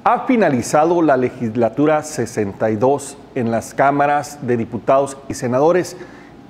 Ha finalizado la legislatura 62 en las cámaras de diputados y senadores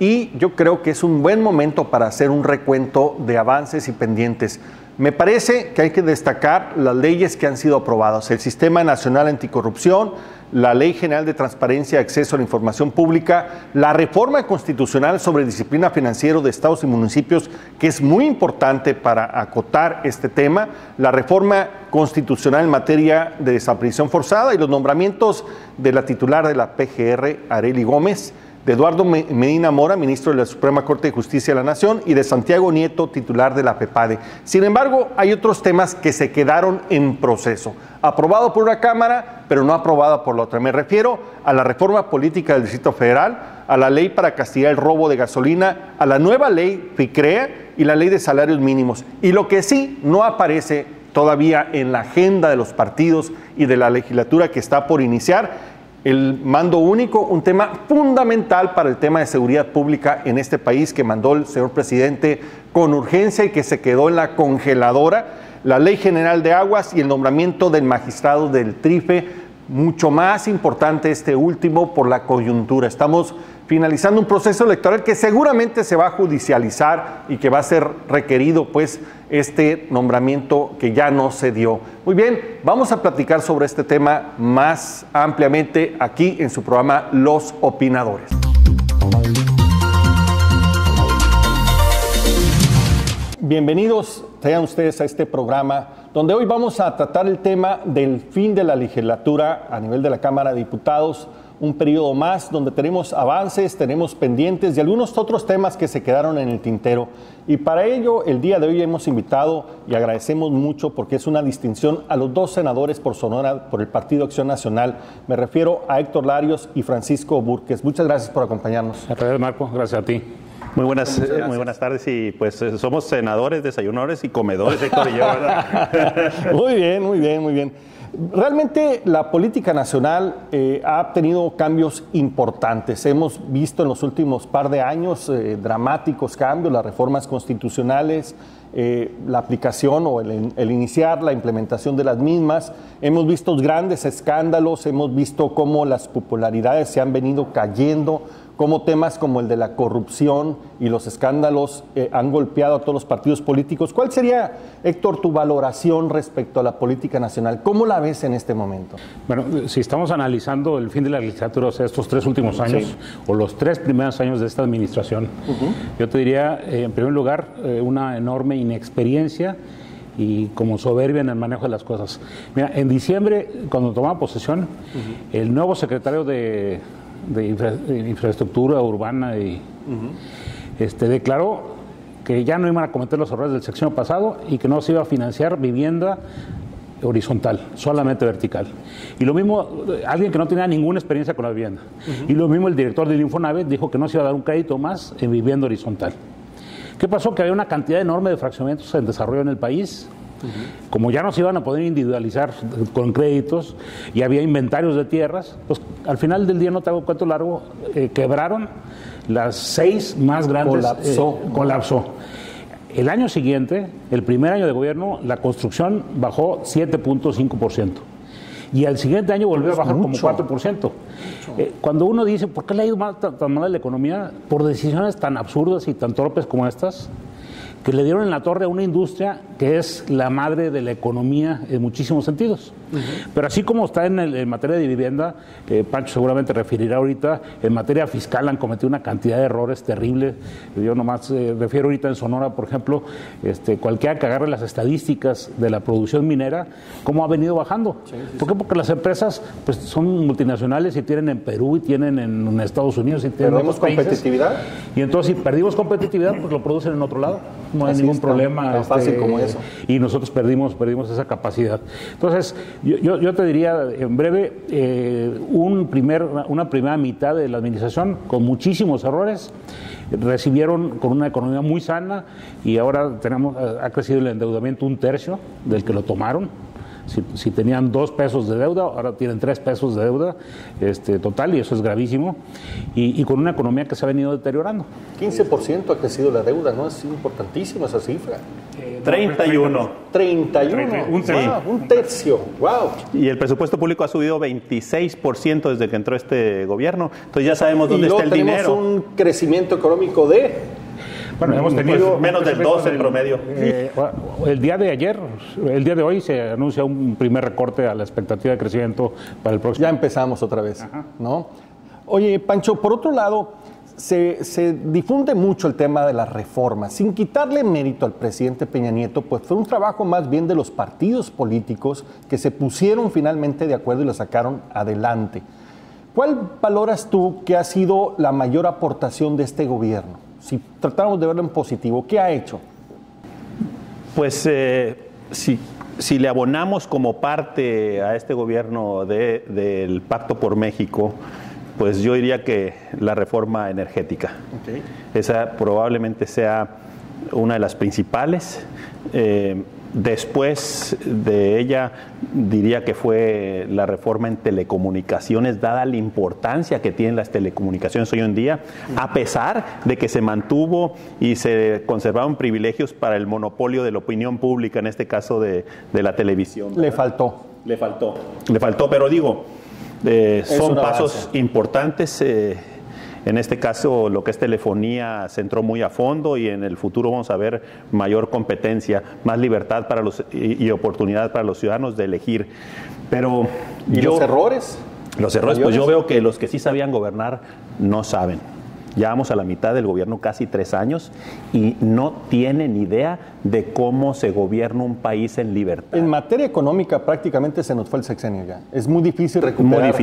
y yo creo que es un buen momento para hacer un recuento de avances y pendientes. Me parece que hay que destacar las leyes que han sido aprobadas: el Sistema Nacional Anticorrupción, la Ley General de Transparencia y Acceso a la Información Pública, la reforma constitucional sobre disciplina financiera de estados y municipios, que es muy importante para acotar este tema, la reforma constitucional en materia de desaparición forzada y los nombramientos de la titular de la PGR, Arely Gómez, de Eduardo Medina Mora, ministro de la Suprema Corte de Justicia de la Nación, y de Santiago Nieto, titular de la PEPADE. Sin embargo, hay otros temas que se quedaron en proceso, aprobado por una Cámara, pero no aprobado por la otra. Me refiero a la reforma política del Distrito Federal, a la ley para castigar el robo de gasolina, a la nueva ley FICREA y la ley de salarios mínimos. Y lo que sí no aparece todavía en la agenda de los partidos y de la legislatura que está por iniciar, el mando único, un tema fundamental para el tema de seguridad pública en este país, que mandó el señor presidente con urgencia y que se quedó en la congeladora, la Ley General de Aguas y el nombramiento del magistrado del TRIFE, mucho más importante este último por la coyuntura. Estamos finalizando un proceso electoral que seguramente se va a judicializar y que va a ser requerido, pues, este nombramiento que ya no se dio. Muy bien, vamos a platicar sobre este tema más ampliamente aquí en su programa Los Opinadores. Bienvenidos sean ustedes a este programa, donde hoy vamos a tratar el tema del fin de la legislatura a nivel de la Cámara de Diputados, un periodo más donde tenemos avances, tenemos pendientes y algunos otros temas que se quedaron en el tintero. Y para ello, el día de hoy hemos invitado, y agradecemos mucho porque es una distinción, a los dos senadores por Sonora, por el Partido Acción Nacional. Me refiero a Héctor Larios y Francisco Búrquez. Muchas gracias por acompañarnos. Gracias, Marco. Gracias a ti. Muy buenas tardes, y pues somos senadores, desayunadores y comedores, Héctor y yo, ¿verdad? Muy bien, muy bien, muy bien. Realmente la política nacional ha tenido cambios importantes. Hemos visto en los últimos par de años dramáticos cambios, las reformas constitucionales, la aplicación o el iniciar la implementación de las mismas. Hemos visto grandes escándalos, hemos visto cómo las popularidades se han venido cayendo, cómo temas como el de la corrupción y los escándalos han golpeado a todos los partidos políticos. ¿Cuál sería, Héctor, tu valoración respecto a la política nacional? ¿Cómo la ves en este momento? Bueno, si estamos analizando el fin de la legislatura, o sea, estos 3 últimos años, sí, o los 3 primeros años de esta administración, yo te diría, en primer lugar, una enorme inexperiencia y como soberbia en el manejo de las cosas. Mira, en diciembre, cuando tomaba posesión, el nuevo secretario de infraestructura urbana y declaró que ya no iban a cometer los errores del sexenio pasado y que no se iba a financiar vivienda horizontal, solamente vertical. Y lo mismo, alguien que no tenía ninguna experiencia con la vivienda. Y lo mismo el director del Infonavit dijo que no se iba a dar un crédito más en vivienda horizontal. ¿Qué pasó? Que había una cantidad enorme de fraccionamientos en desarrollo en el país. Como ya no se iban a poder individualizar con créditos y había inventarios de tierras, pues al final del día, no te hago cuento largo, quebraron las 6 más grandes. Colapsó. El año siguiente, el primer año de gobierno, la construcción bajó 7.5%. Y al siguiente año volvió a bajar como 4%. Cuando uno dice, ¿por qué le ha ido tan mal a la economía? Por decisiones tan absurdas y tan torpes como estas, que le dieron en la torre a una industria que es la madre de la economía en muchísimos sentidos. Pero así como está en materia de vivienda, Pancho seguramente referirá ahorita, en materia fiscal han cometido una cantidad de errores terribles. Yo nomás refiero ahorita en Sonora, por ejemplo, cualquiera que agarre las estadísticas de la producción minera, cómo ha venido bajando. ¿Por qué? Porque las empresas pues, son multinacionales y tienen en Perú y tienen en Estados Unidos y tienen en otros países. ¿Competitividad? Y entonces si perdimos competitividad, pues lo producen en otro lado. No hay ningún problema. Tan fácil como eso. Y nosotros perdimos esa capacidad. Entonces, yo te diría, en breve, una primera mitad de la administración con muchísimos errores, recibieron con una economía muy sana y ahora ha crecido el endeudamiento 1/3 del que lo tomaron. Si tenían 2 pesos de deuda, ahora tienen 3 pesos de deuda total, y eso es gravísimo, y con una economía que se ha venido deteriorando. 15% ha crecido la deuda, ¿no? Es importantísima esa cifra. 31. 31. Un tercio. Wow. Y el presupuesto público ha subido 26% desde que entró este gobierno. Entonces ya sabemos dónde está el dinero. Tenemos un crecimiento económico de... Bueno, hemos tenido menos del 2 en promedio. El día de hoy se anuncia un primer recorte a la expectativa de crecimiento para el próximo. Ya empezamos otra vez, ¿no? Oye, Pancho, por otro lado, se difunde mucho el tema de las reformas, sin quitarle mérito al presidente Peña Nieto, pues fue un trabajo más bien de los partidos políticos que se pusieron finalmente de acuerdo y lo sacaron adelante. ¿Cuál valoras tú que ha sido la mayor aportación de este gobierno? Si tratamos de verlo en positivo, ¿qué ha hecho? Pues si le abonamos como parte a este gobierno del Pacto por México, pues yo diría que la reforma energética. Okay. Esa probablemente sea una de las principales. Después de ella, diría que fue la reforma en telecomunicaciones, dada la importancia que tienen las telecomunicaciones hoy en día, a pesar de que se mantuvo y se conservaron privilegios para el monopolio de la opinión pública, en este caso de la televisión. ¿Verdad? Le faltó, pero digo, son pasos importantes. En este caso, lo que es telefonía se entró muy a fondo, y en el futuro vamos a ver mayor competencia, más libertad para y oportunidad para los ciudadanos de elegir. Pero los errores? Los errores, pues yo veo que los que sí sabían gobernar no saben. Ya vamos a la mitad del gobierno, casi 3 años, y no tienen idea de cómo se gobierna un país en libertad. En materia económica prácticamente se nos fue el sexenio ya. Es muy difícil recuperar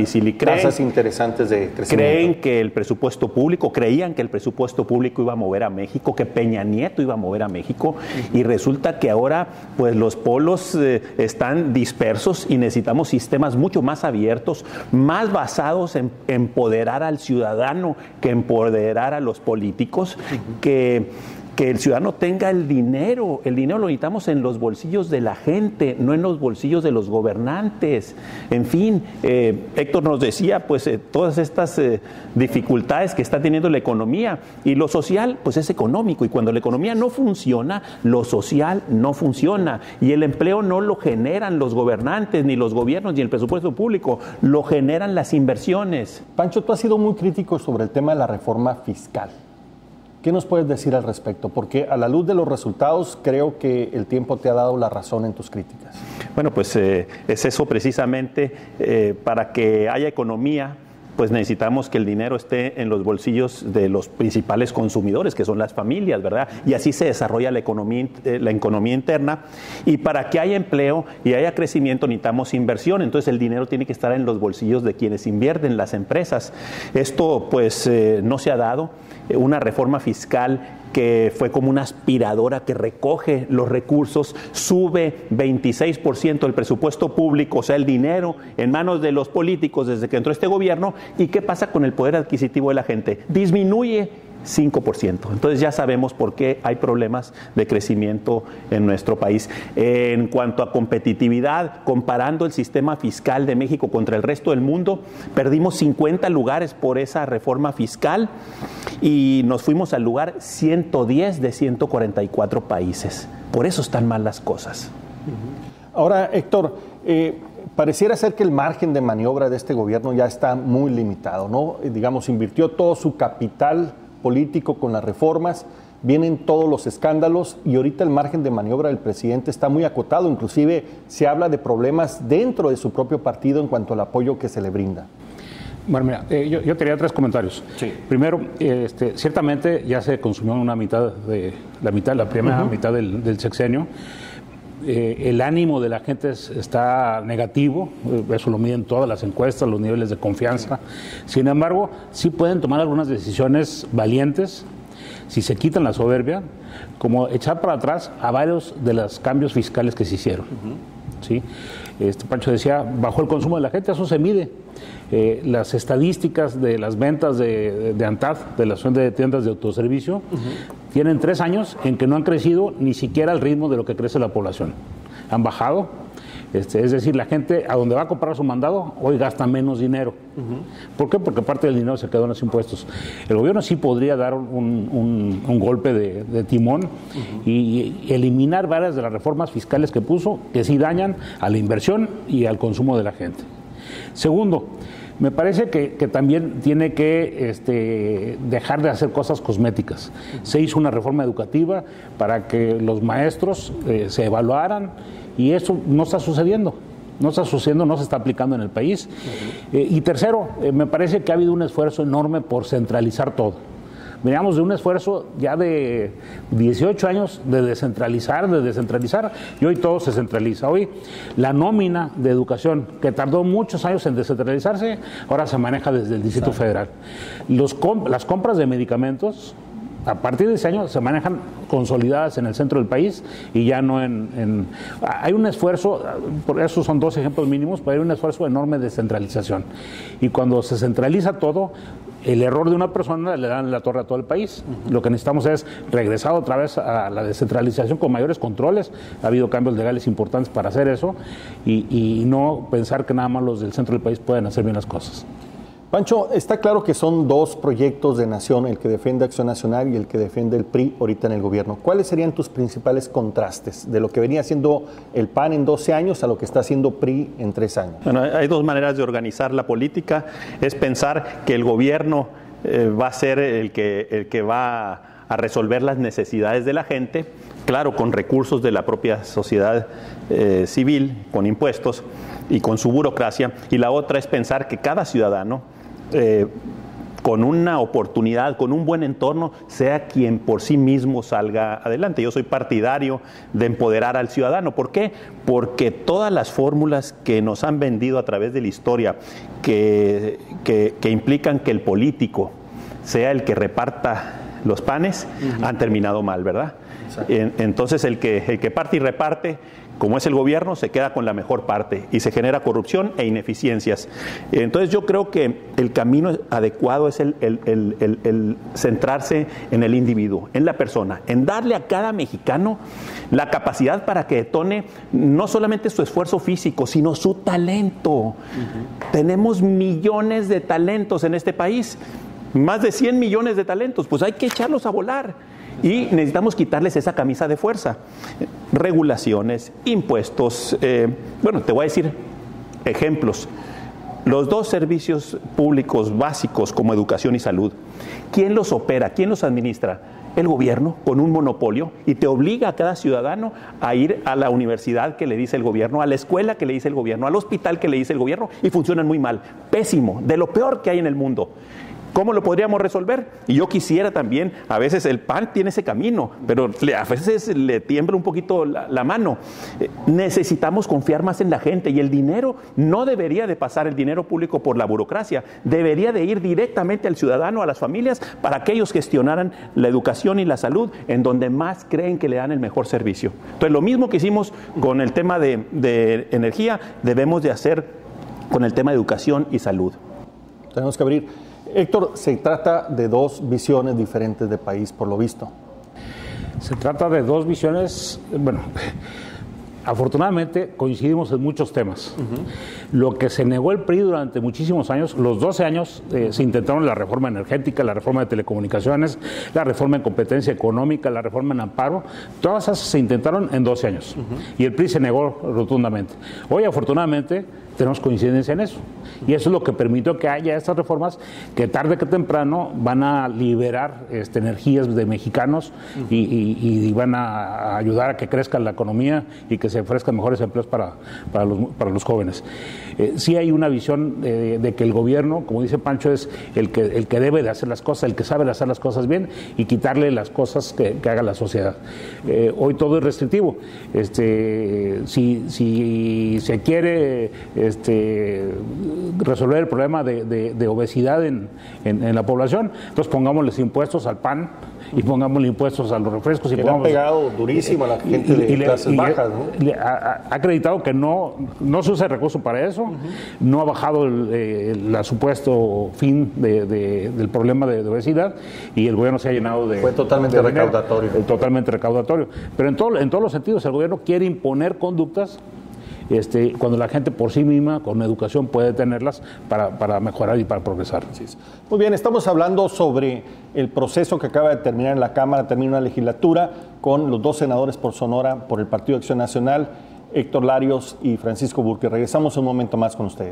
tasas interesantes de crecimiento. Creían que el presupuesto público iba a mover a México, que Peña Nieto iba a mover a México, y resulta que ahora pues los polos están dispersos y necesitamos sistemas mucho más abiertos, más basados en empoderar al ciudadano que empoderar a los políticos, que el ciudadano tenga el dinero. El dinero lo necesitamos en los bolsillos de la gente, no en los bolsillos de los gobernantes. En fin, Héctor nos decía pues todas estas dificultades que está teniendo la economía, y lo social pues es económico, y cuando la economía no funciona, lo social no funciona, y el empleo no lo generan los gobernantes, ni los gobiernos, ni el presupuesto público, lo generan las inversiones. Pancho, tú has sido muy crítico sobre el tema de la reforma fiscal. ¿Qué nos puedes decir al respecto? Porque a la luz de los resultados, creo que el tiempo te ha dado la razón en tus críticas. Bueno, pues es eso precisamente. Para que haya economía, pues necesitamos que el dinero esté en los bolsillos de los principales consumidores, que son las familias, ¿verdad? Y así se desarrolla la economía interna. Y para que haya empleo y haya crecimiento necesitamos inversión. Entonces el dinero tiene que estar en los bolsillos de quienes invierten, las empresas. Esto pues no se ha dado. Una reforma fiscal que fue como una aspiradora que recoge los recursos, sube 26% el presupuesto público, o sea, el dinero en manos de los políticos desde que entró este gobierno. ¿Y qué pasa con el poder adquisitivo de la gente? Disminuye 5%. Entonces ya sabemos por qué hay problemas de crecimiento en nuestro país. En cuanto a competitividad, comparando el sistema fiscal de México contra el resto del mundo, perdimos 50 lugares por esa reforma fiscal y nos fuimos al lugar 110 de 144 países. Por eso están mal las cosas. Ahora, Héctor, pareciera ser que el margen de maniobra de este gobierno ya está muy limitado, ¿no? Digamos, invirtió todo su capital político con las reformas, vienen todos los escándalos y ahorita el margen de maniobra del presidente está muy acotado. Inclusive se habla de problemas dentro de su propio partido en cuanto al apoyo que se le brinda. Bueno, mira, yo tenía 3 comentarios. Sí. Primero, ciertamente ya se consumió la primera mitad del sexenio. El ánimo de la gente está negativo, eso lo miden todas las encuestas, los niveles de confianza. Sin embargo, sí pueden tomar algunas decisiones valientes si se quitan la soberbia, como echar para atrás a varios de los cambios fiscales que se hicieron. ¿Sí? Pancho decía, bajó el consumo de la gente, eso se mide. Las estadísticas de las ventas de ANTAD, de la Asociación de Tiendas de Autoservicio, tienen 3 años en que no han crecido ni siquiera al ritmo de lo que crece la población. Han bajado, Es decir, la gente a donde va a comprar su mandado, hoy gasta menos dinero. ¿Por qué? Porque parte del dinero se quedó en los impuestos. El gobierno sí podría dar un golpe de timón y eliminar varias de las reformas fiscales que puso, que sí dañan a la inversión y al consumo de la gente. Segundo, me parece que también tiene que dejar de hacer cosas cosméticas. Se hizo una reforma educativa para que los maestros se evaluaran y eso no está sucediendo. No está sucediendo, no se está aplicando en el país. Y tercero, me parece que ha habido un esfuerzo enorme por centralizar todo. Veníamos de un esfuerzo ya de 18 años de descentralizar, y hoy todo se centraliza. Hoy la nómina de educación, que tardó muchos años en descentralizarse, ahora se maneja desde el Distrito Federal. Las compras de medicamentos, a partir de ese año, se manejan consolidadas en el centro del país y ya no hay un esfuerzo, por eso son dos ejemplos mínimos, pero hay un esfuerzo enorme de centralización. Y cuando se centraliza todo, el error de una persona le dan la torre a todo el país. Lo que necesitamos es regresar otra vez a la descentralización con mayores controles. Ha habido cambios legales importantes para hacer eso y no pensar que nada más los del centro del país pueden hacer bien las cosas. Pancho, está claro que son dos proyectos de nación, el que defiende Acción Nacional y el que defiende el PRI ahorita en el gobierno. ¿Cuáles serían tus principales contrastes de lo que venía haciendo el PAN en 12 años a lo que está haciendo PRI en 3 años? Bueno, hay dos maneras de organizar la política. Es pensar que el gobierno va a ser el que va a resolver las necesidades de la gente, claro, con recursos de la propia sociedad civil, con impuestos y con su burocracia. Y la otra es pensar que cada ciudadano, con una oportunidad, con un buen entorno, sea quien por sí mismo salga adelante. Yo soy partidario de empoderar al ciudadano. ¿Por qué? Porque todas las fórmulas que nos han vendido a través de la historia, que implican que el político sea el que reparta los panes, han terminado mal, ¿verdad? Entonces el que parte y reparte, como es el gobierno, se queda con la mejor parte y se genera corrupción e ineficiencias. Entonces yo creo que el camino adecuado es el centrarse en el individuo, en la persona, en darle a cada mexicano la capacidad para que detone no solamente su esfuerzo físico, sino su talento. Tenemos millones de talentos en este país, más de 100 millones de talentos, pues hay que echarlos a volar. Y necesitamos quitarles esa camisa de fuerza. Regulaciones, impuestos, bueno, te voy a decir ejemplos. Los dos servicios públicos básicos como educación y salud, ¿quién los opera? ¿Quién los administra? El gobierno, con un monopolio, y te obliga a cada ciudadano a ir a la universidad que le dice el gobierno, a la escuela que le dice el gobierno, al hospital que le dice el gobierno, y funcionan muy mal. Pésimo, de lo peor que hay en el mundo. ¿Cómo lo podríamos resolver? Y yo quisiera también, a veces el PAN tiene ese camino, pero a veces le tiembla un poquito la mano. Necesitamos confiar más en la gente y el dinero no debería de pasar, el dinero público, por la burocracia. Debería de ir directamente al ciudadano, a las familias, para que ellos gestionaran la educación y la salud en donde más creen que le dan el mejor servicio. Entonces, lo mismo que hicimos con el tema de energía, debemos de hacer con el tema de educación y salud. Tenemos que abrir. Héctor, se trata de dos visiones diferentes de país, por lo visto. Se trata de dos visiones, bueno, afortunadamente coincidimos en muchos temas. Lo que se negó el PRI durante muchísimos años, los 12 años, se intentaron la reforma energética, la reforma de telecomunicaciones, la reforma en competencia económica, la reforma en amparo, todas esas se intentaron en 12 años. Y el PRI se negó rotundamente. Hoy, afortunadamente, tenemos coincidencia en eso. Y eso es lo que permitió que haya estas reformas que tarde que temprano van a liberar energías de mexicanos y van a ayudar a que crezca la economía y que se ofrezcan mejores empleos para los jóvenes. Sí hay una visión de que el gobierno, como dice Pancho, es el que debe de hacer las cosas, el que sabe de hacer las cosas bien y quitarle las cosas que haga la sociedad. Hoy todo es restrictivo. Si se quiere resolver el problema de obesidad en la población, entonces pongámosles impuestos al pan y pongámosle impuestos a los refrescos. Que le ha pegado durísimo a la gente de clases bajas, ¿no? Ha acreditado que no se usa el recurso para eso, no ha bajado el supuesto fin del problema de obesidad y el gobierno se ha llenado de... Fue totalmente recaudatorio. Totalmente recaudatorio. Pero en todos los sentidos el gobierno quiere imponer conductas cuando la gente por sí misma, con educación, puede tenerlas para mejorar y para progresar. Muy bien, estamos hablando sobre el proceso que acaba de terminar en la Cámara, termina una legislatura con los 2 senadores por Sonora, por el Partido Acción Nacional, Héctor Larios y Francisco Burke. Regresamos un momento más con ustedes.